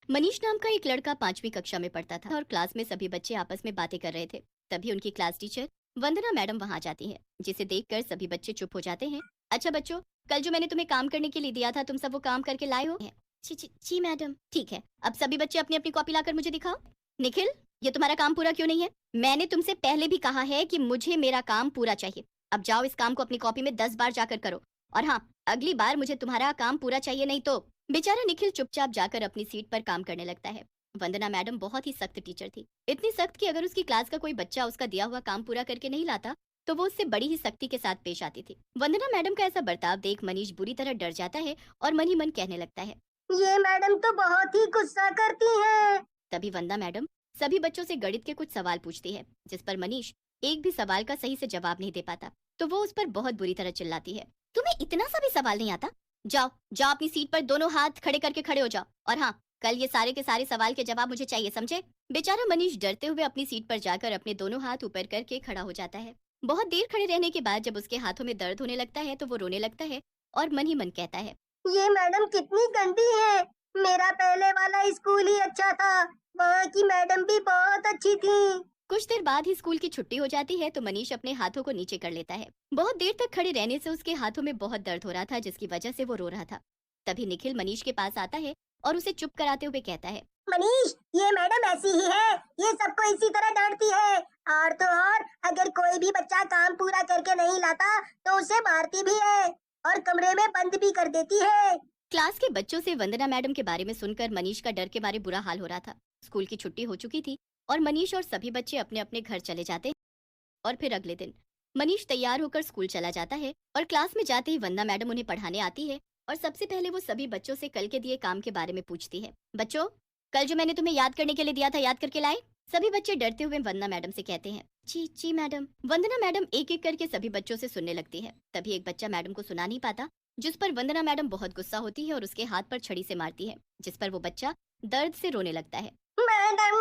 मनीष नाम का एक लड़का 5वीं कक्षा में पढ़ता था और क्लास में सभी बच्चे आपस में बातें कर रहे थे। तभी उनकी क्लास टीचर वंदना मैडम वहां जाती है, जिसे देखकर सभी बच्चे चुप हो जाते हैं। अच्छा बच्चों, कल जो मैंने तुम्हें काम करने के लिए दिया था, तुम सब वो काम करके लाए हो? जी जी जी मैडम। ठीक है, अब सभी बच्चे अपनी अपनी कॉपी लाकर मुझे दिखाओ। निखिल, ये तुम्हारा काम पूरा क्यों नहीं है? मैंने तुमसे पहले भी कहा है कि मुझे मेरा काम पूरा चाहिए। अब जाओ, इस काम को अपनी कॉपी में 10 बार जाकर करो। और हाँ, अगली बार मुझे तुम्हारा काम पूरा चाहिए, नहीं तो। बेचारा निखिल चुपचाप जाकर अपनी सीट पर काम करने लगता है। वंदना मैडम बहुत ही सख्त टीचर थी, इतनी सख्त कि अगर उसकी क्लास का कोई बच्चा उसका दिया हुआ काम पूरा करके नहीं लाता तो वो उससे बड़ी ही सख्ती के साथ पेश आती थी। वंदना मैडम का ऐसा बर्ताव देख मनीष बुरी तरह डर जाता है और मन ही मन कहने लगता है, ये मैडम तो बहुत ही गुस्सा करती हैं। तभी वंदना मैडम सभी बच्चों से गणित के कुछ सवाल पूछती है, जिस पर मनीष एक भी सवाल का सही से जवाब नहीं दे पाता। तो वो उस पर बहुत बुरी तरह चिल्लाती है, तुम्हें इतना सा भी सवाल नहीं आता? जाओ जाओ, अपनी सीट पर दोनों हाथ खड़े करके खड़े हो जाओ। और हाँ, कल ये सारे के सारे सवाल के जवाब मुझे चाहिए, समझे? बेचारा मनीष डरते हुए अपनी सीट पर जाकर अपने दोनों हाथ ऊपर करके खड़ा हो जाता है। बहुत देर खड़े रहने के बाद जब उसके हाथों में दर्द होने लगता है तो वो रोने लगता है और मन ही मन कहता है, ये मैडम कितनी गंदी है। मेरा पहले वाला स्कूल ही अच्छा था। वहाँ की मैडम भी बहुत अच्छी थी। कुछ देर बाद ही स्कूल की छुट्टी हो जाती है तो मनीष अपने हाथों को नीचे कर लेता है। बहुत देर तक खड़े रहने से उसके हाथों में बहुत दर्द हो रहा था, जिसकी वजह से वो रो रहा था। तभी निखिल मनीष के पास आता है और उसे चुप कराते हुए कहता है, मनीष, ये मैडम ऐसी ही है। ये सबको इसी तरह डांटती है। और तो और, अगर कोई भी बच्चा काम पूरा करके नहीं लाता तो उसे मारती भी है और कमरे में बंद भी कर देती है। क्लास के बच्चों से वंदना मैडम के बारे में सुनकर मनीष का डर के मारे बुरा हाल हो रहा था। स्कूल की छुट्टी हो चुकी थी और मनीष और सभी बच्चे अपने अपने घर चले जाते हैं। और फिर अगले दिन मनीष तैयार होकर स्कूल चला जाता है और क्लास में जाते ही वंदना मैडम उन्हें पढ़ाने आती है और सबसे पहले वो सभी बच्चों से कल के दिए काम के बारे में पूछती है। बच्चों, कल जो मैंने तुम्हें याद करने के लिए दिया था, याद करके लाए? सभी बच्चे डरते हुए वंदना मैडम से कहते हैं, जी जी मैडम। वंदना मैडम एक एक करके सभी बच्चों से सुनने लगती है। तभी एक बच्चा मैडम को सुना नहीं पाता, जिस पर वंदना मैडम बहुत गुस्सा होती है और उसके हाथ पर छड़ी से मारती है, जिस पर वो बच्चा दर्द से रोने लगता है। मैडम,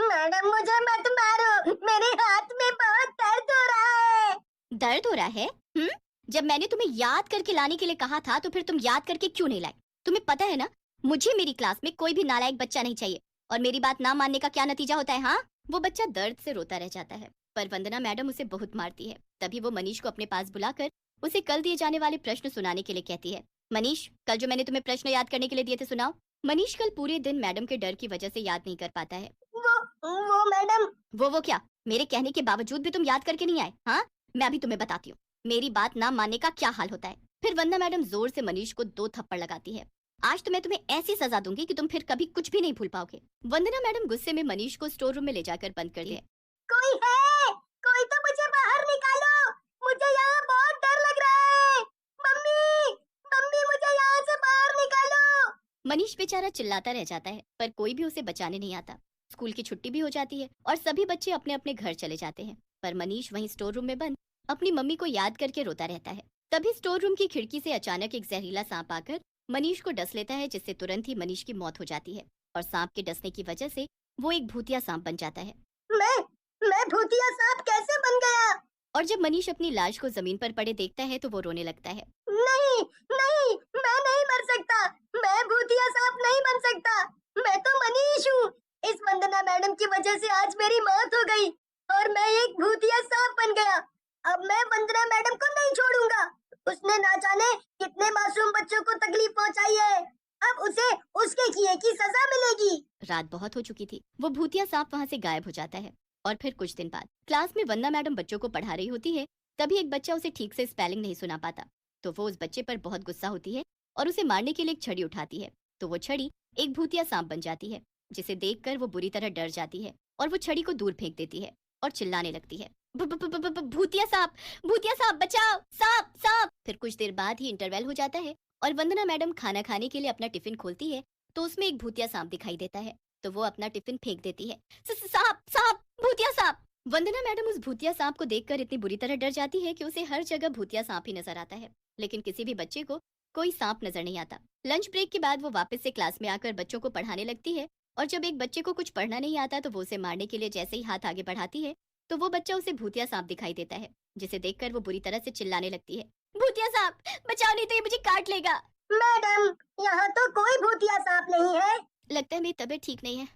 मैडम मुझे मत मारो। मेरे हाथ में बहुत दर्द हो रहा है। दर्द हो रहा है? हम्म, जब मैंने तुम्हें याद करके लाने के लिए कहा था तो फिर तुम याद करके क्यों नहीं लाए? तुम्हें पता है ना, मुझे मेरी क्लास में कोई भी नालायक बच्चा नहीं चाहिए। और मेरी बात ना मानने का क्या नतीजा होता है? हाँ, वो बच्चा दर्द से रोता रह जाता है, पर वंदना मैडम उसे बहुत मारती है। तभी वो मनीष को अपने पास बुलाकर उसे कल दिए जाने वाले प्रश्न सुनाने के लिए कहती है। मनीष, कल जो मैंने तुम्हें प्रश्न याद करने के लिए दिए थे, सुनाओ। मनीष कल पूरे दिन मैडम के डर की वजह से याद नहीं कर पाता है। वो मैडम। वो क्या? मेरे कहने के बावजूद भी तुम याद करके नहीं आए? हाँ, मैं अभी तुम्हें बताती हूँ मेरी बात ना मानने का क्या हाल होता है। फिर वंदना मैडम जोर से मनीष को 2 थप्पड़ लगाती है। आज तो मैं तुम्हें ऐसी सजा दूंगी कि तुम फिर कभी कुछ भी नहीं भूल पाओगे। वंदना मैडम गुस्से में मनीष को स्टोर रूम में ले जाकर बंद कर दिया। कोई है? कोई तो मुझे बाहर निकालो। मुझे यहाँ बहुत डर लग रहा है। मम्मी, मम्मी मुझे यहाँ से बाहर निकालो। मनीष बेचारा चिल्लाता रह जाता है, पर कोई भी उसे बचाने नहीं आता। स्कूल की छुट्टी भी हो जाती है और सभी बच्चे अपने अपने घर चले जाते हैं, पर मनीष वहीं स्टोर रूम में बंद अपनी मम्मी को याद करके रोता रहता है। तभी स्टोर रूम की खिड़की से अचानक एक जहरीला सांप आकर मनीष को डस लेता है, जिससे तुरंत ही मनीष की मौत हो जाती है और सांप के डसने की वजह से वो एक भूतिया सांप बन जाता है। मैं मैं भूतिया सांप कैसे बन गया? और जब मनीष अपनी लाश को जमीन पर पड़े देखता है तो वो रोने लगता है। नहीं, नहीं, मैं नहीं मर सकता। मैं भूतिया सांप नहीं बन सकता। मैं तो मनीष हूँ। इस वंदना मैडम की वजह से आज मेरी मौत हो गई और मैं एक भूतिया सांप बन गया। अब मैं वंदना मैडम को नहीं छोड़ूंगा। उसने ना जाने कितने मासूम बच्चों को तकलीफ पहुंचाई है। अब उसे उसके किए की सजा मिलेगी। रात बहुत हो चुकी थी, वो भूतिया सांप वहाँ से गायब हो जाता है। और फिर कुछ दिन बाद क्लास में वंदना मैडम बच्चों को पढ़ा रही होती है। तभी एक बच्चा उसे ठीक से स्पेलिंग नहीं सुना पाता, तो वो उस बच्चे पर बहुत गुस्सा होती है और उसे मारने के लिए एक छड़ी उठाती है। तो वो छड़ी एक भूतिया सांप बन जाती है, जिसे देखकर वो बुरी तरह डर जाती है और वो छड़ी को दूर फेंक देती है और चिल्लाने लगती है, भूतिया सांप, भूतिया सांप, बचाओ, सांप, सांप। फिर कुछ देर बाद ही इंटरवल हो जाता है और वंदना मैडम खाना खाने के लिए अपना टिफिन खोलती है, तो उसमें एक भूतिया सांप दिखाई देता है। तो वो अपना टिफिन फेंक देती है। सांप, सांप, भूतिया सांप। वंदना मैडम उस भूतिया सांप को देखकर इतनी बुरी तरह डर जाती है कि उसे हर जगह भूतिया सांप ही नजर आता है, लेकिन किसी भी बच्चे को कोई सांप नजर नहीं आता। लंच ब्रेक के बाद वो वापस से क्लास में आकर बच्चों को पढ़ाने लगती है और जब एक बच्चे को कुछ पढ़ना नहीं आता तो वो उसे मारने के लिए जैसे ही हाथ आगे बढ़ाती है तो वो बच्चा उसे भूतिया सांप दिखाई देता है, जिसे देखकर वो बुरी तरह से चिल्लाने लगती है, भूतिया सांप, बचाओ नहीं तो ये मुझे काट लेगा। मैडम, यहाँ तो कोई भूतिया सांप नहीं है। लगता है मेरी तबीयत ठीक नहीं है।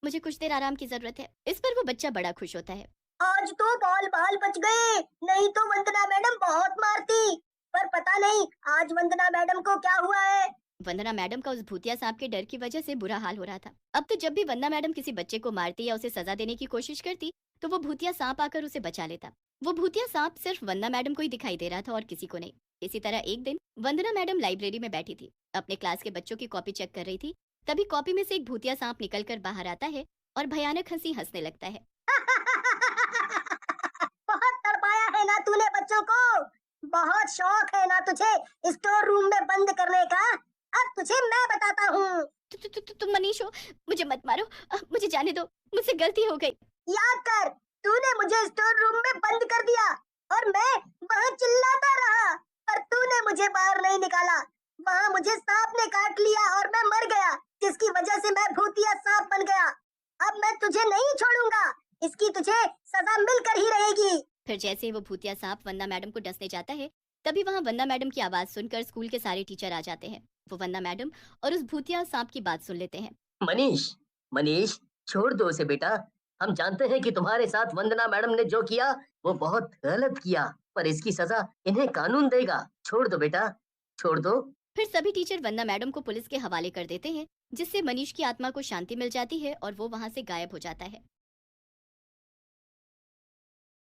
मुझे कुछ देर आराम की जरूरत है। इस पर वो बच्चा बड़ा खुश होता है। आज तो बाल बाल बच गए, नहीं तो वंदना मैडम बहुत मारती। पर पता नहीं आज वंदना मैडम को क्या हुआ है। वंदना मैडम का उस भूतिया सांप के डर की वजह से बुरा हाल हो रहा था। अब तो जब भी वंदना मैडम किसी बच्चे को मारती या उसे सजा देने की कोशिश करती, तो वो भूतिया सांप आकर उसे बचा लेता। वो भूतिया सांप सिर्फ वंदना मैडम को ही दिखाई दे रहा था और किसी को नहीं। इसी तरह एक दिन वंदना मैडम लाइब्रेरी में बैठी थी, अपने क्लास के बच्चों की कॉपी चेक कर रही थी। तभी कॉपी में से एक भूतिया सांप निकलकर बाहर आता है और भयानक हंसी हंसने लगता है। बहुत तड़पाया है ना तूने बच्चों को। बहुत शौक है ना तुझे स्टोर रूम में बंद करने का। अब तुझे मैं बताता हूँ। तुम मनीष हो, मुझे मत मारो। मुझे जाने दो, मुझसे गलती हो गई। याद कर, तूने मुझे स्टोर रूम में बंद कर दिया और मैं वहाँ चिल्लाता रहा, पर तूने मुझे बाहर नहीं निकाला। वहाँ मुझे सांप ने काट लिया और मैं मर गया, जिसकी वजह से मैं भूतिया सांप बन गया। अब मैं तुझे नहीं छोड़ूंगा, इसकी तुझे सजा मिलकर ही रहेगी। फिर जैसे ही वो भूतिया सांप वंदना मैडम को डसने जाता है, तभी वहाँ वंदना मैडम की आवाज सुनकर स्कूल के सारे टीचर आ जाते हैं। वो वंदना मैडम और उस भूतिया सांप की बात सुन लेते हैं। मनीष, मनीष, छोड़ दो उसे बेटा। हम जानते हैं कि तुम्हारे साथ वंदना मैडम ने जो किया वो बहुत गलत किया, पर इसकी सजा इन्हें कानून देगा। छोड़ दो बेटा, छोड़ दो। फिर सभी टीचर वंदना मैडम को पुलिस के हवाले कर देते हैं, जिससे मनीष की आत्मा को शांति मिल जाती है और वो वहाँ से गायब हो जाता है।